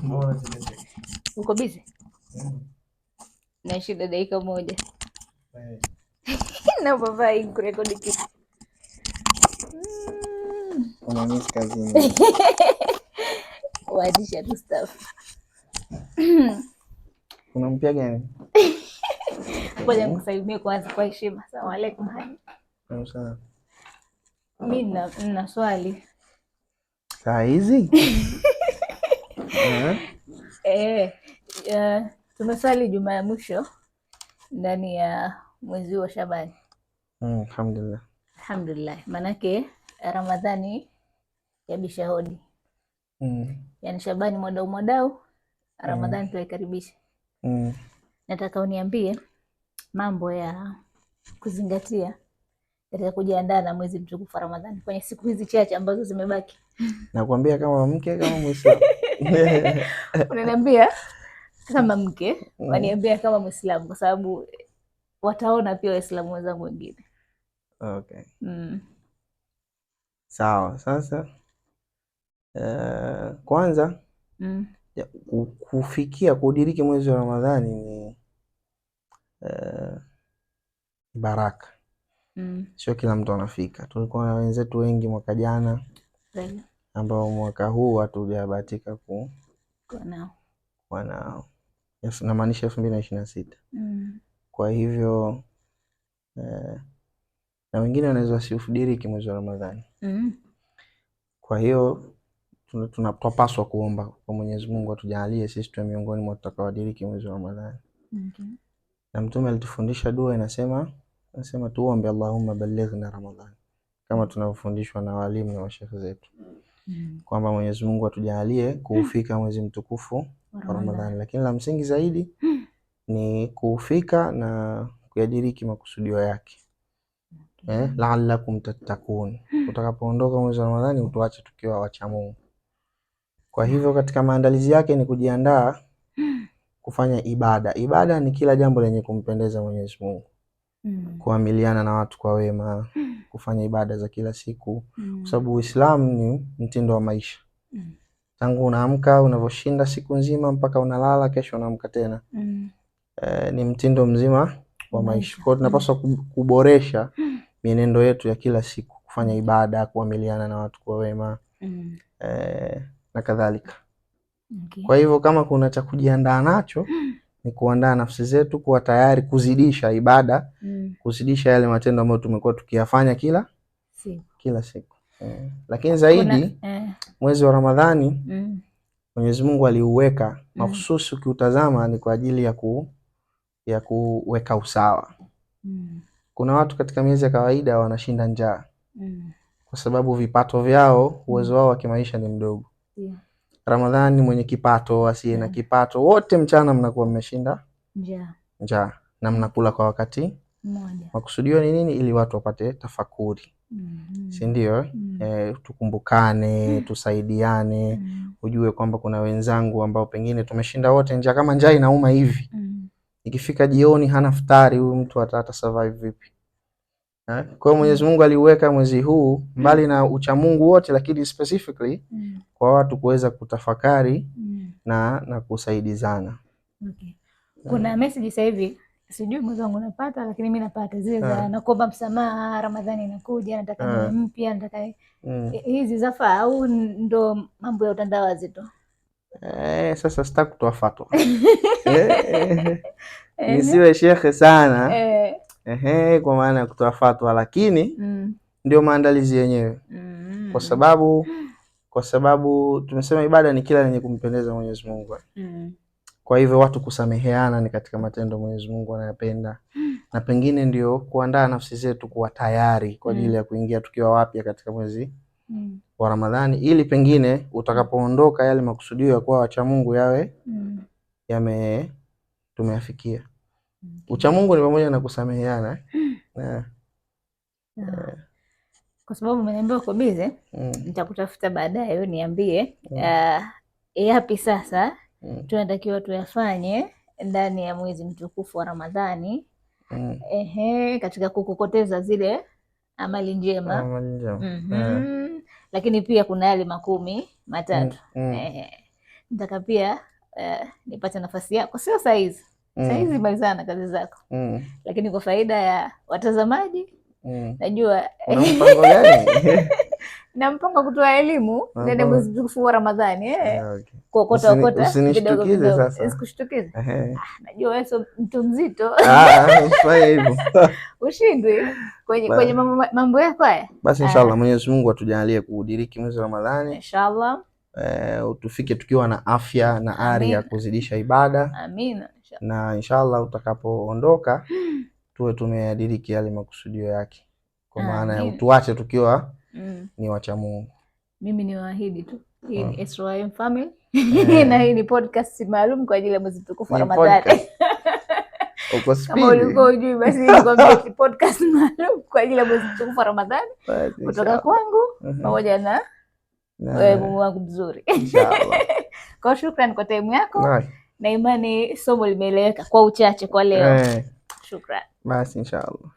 Mbona tete? Uko busy? Na shida dakika moja. Na baba hii kurekodi kitu. Unamisi kazini. Waadisha tu stuff. Unampia gani? Ngoja nikusalimie kwanza kwa heshima. Asalamu alaykum. Sawa. Mimi nina swali. Saa hizi? Tumeswali Jumaa ya mwisho ndani ya mwezi wa Shabani. Alhamdulillah. Alhamdulillah. Manake Ramadhani ya bishahodi. Yaani Shabani mwadau Ramadhani tuikaribisha. Nataka uniambie mambo ya kuzingatia katika kujiandaa na mwezi mtukufu wa Ramadhani kwenye siku hizi chache ambazo zimebaki. Nakwambia kama mke kama Muislamu. Unaniambia kama mke, waniambia kama Muislamu kwa sababu wataona pia Waislamu wenzangu wengine. Okay. Sawa, sasa kwanza kufikia kudiriki mwezi wa Ramadhani ni baraka. Sio kila mtu anafika. Tulikuwa na wenzetu wengi mwaka jana ambao mwaka huu hatujabahatika kuwa nao. Yes, namaanisha 2026. Kwa hivyo na wengine wanaweza wasiudiriki mwezi wa Ramadhani. Kwa hiyo tunapaswa kuomba kwa Mwenyezi Mungu atujalie sisi tuwe miongoni mwa tutakaodiriki mwezi wa Ramadhani. Na Mtume alitufundisha dua inasema tuombe Allahumma ballighna Ramadhan, kama tunavyofundishwa na walimu na mashaikh zetu kwamba Mwenyezi Mungu atujalie kuufika mwezi mtukufu wa Ramadhani. Lakini la msingi zaidi ni kuufika na kuyadiriki makusudio yake. La'allakum tattaqun. Utakapoondoka mwezi wa Ramadhani utuache tukiwa wacha Mungu. Kwa hivyo katika maandalizi yake ni kujiandaa kufanya ibada. Ibada ni kila jambo lenye kumpendeza Mwenyezi Mungu. Kuamiliana na watu kwa wema, kufanya ibada za kila siku. Kwa sababu Uislamu ni mtindo wa maisha. Tangu unaamka, unavoshinda siku nzima mpaka unalala, kesho unaamka tena. Ni mtindo mzima wa maisha. Kwa hiyo tunapaswa kuboresha mienendo yetu ya kila siku, kufanya ibada, kuamiliana na watu kwa wema, na kadhalika. Kwa hivyo kama kuna cha kujiandaa nacho ni kuandaa nafsi zetu kuwa tayari kuzidisha ibada, kuzidisha yale matendo ambayo tumekuwa tukiyafanya kila siku. Lakini zaidi mwezi wa Ramadhani Mwenyezi Mungu aliuweka mahususi, ukiutazama ni kwa ajili ya kuweka usawa. Kuna watu katika miezi ya kawaida wanashinda njaa kwa sababu vipato vyao, uwezo wao wa kimaisha ni mdogo. Ramadhani mwenye kipato, asiye na kipato, wote mchana mnakuwa mmeshinda njaa na mnakula kwa wakati mmoja. Makusudio ni nini? Ili watu wapate tafakuri. Si ndio? Tukumbukane, tusaidiane, ujue kwamba kuna wenzangu ambao pengine tumeshinda wote njaa. Kama njaa inauma hivi, ikifika jioni hana futari, huyu mtu atata survive vipi? Kwa hiyo Mwenyezi Mungu aliweka mwezi huu mbali na uchamungu wote, lakini specifically kwa watu kuweza kutafakari na kusaidizana. Kuna message sasa hivi, sijui mwezi wangu napata, lakini mimi napata zile za nakuomba msamaha, Ramadhani inakuja, nataka niwe mpya, nataka hizi zafaa au ndo mambo ya utandawazi tu? Sasa sitaki kutoa fatwa. Nisiwe shekhe sana. Kwa maana ya kutoa fatwa, lakini ndio maandalizi yenyewe. Kwa sababu tumesema ibada ni kila lenye kumpendeza Mwenyezi Mungu. Kwa hivyo watu kusameheana ni katika matendo Mwenyezi Mungu anayapenda. Na pengine ndio kuandaa nafsi zetu kuwa tayari kwa ajili ya kuingia tukiwa wapya katika mwezi wa Ramadhani, ili pengine utakapoondoka yale makusudio ya kuwa wacha Mungu yawe tumeyafikia. Ucha Mungu ni pamoja na kusameheana. Kwa sababu umeniambia uko busy, nitakutafuta baadaye wewe niambie yapi sasa tunatakiwa tuyafanye ndani ya mwezi mtukufu wa Ramadhani. Katika kukokoteza zile amali njema. Lakini pia kuna yale 10 matatu. Nataka pia nipate nafasi yako, sio saizi. Saizi malizana kazi zako. Lakini kwa faida ya watazamaji, najua una mpango gani? Na mpango kutoa elimu ndani mwezi mtukufu wa Ramadhani. Kuokota Usinishtukize sasa. Sikushtukize. Najua wewe sio mtu mzito. Usifanye hivyo. Ushindwe kwenye mambo yako haya. Basi inshallah Mwenyezi Mungu atujalie kudiriki mwezi wa Ramadhani. Inshallah. Tufike tukiwa na afya na ari ya kuzidisha ibada. Amina. Na inshallah utakapoondoka tuwe tumeyadiriki yale makusudio yake. Kwa maana ya utuache tukiwa ni wacha Mungu. Mimi ni waahidi tu. Hii ni SYM Family. Na hii ni podcast maalum kwa ajili ya mwezi mtukufu wa Ramadhani. Uko speed. Kama ulikuwa hujui basi ni podcast maalum kwa ajili ya mwezi mtukufu wa Ramadhani. Kutoka kwangu pamoja na wewe Mungu wangu mzuri. Inshallah. Kwa shukrani kwa time yako. Na imani somo limeeleweka kwa uchache kwa leo. Shukrani. Basi inshallah.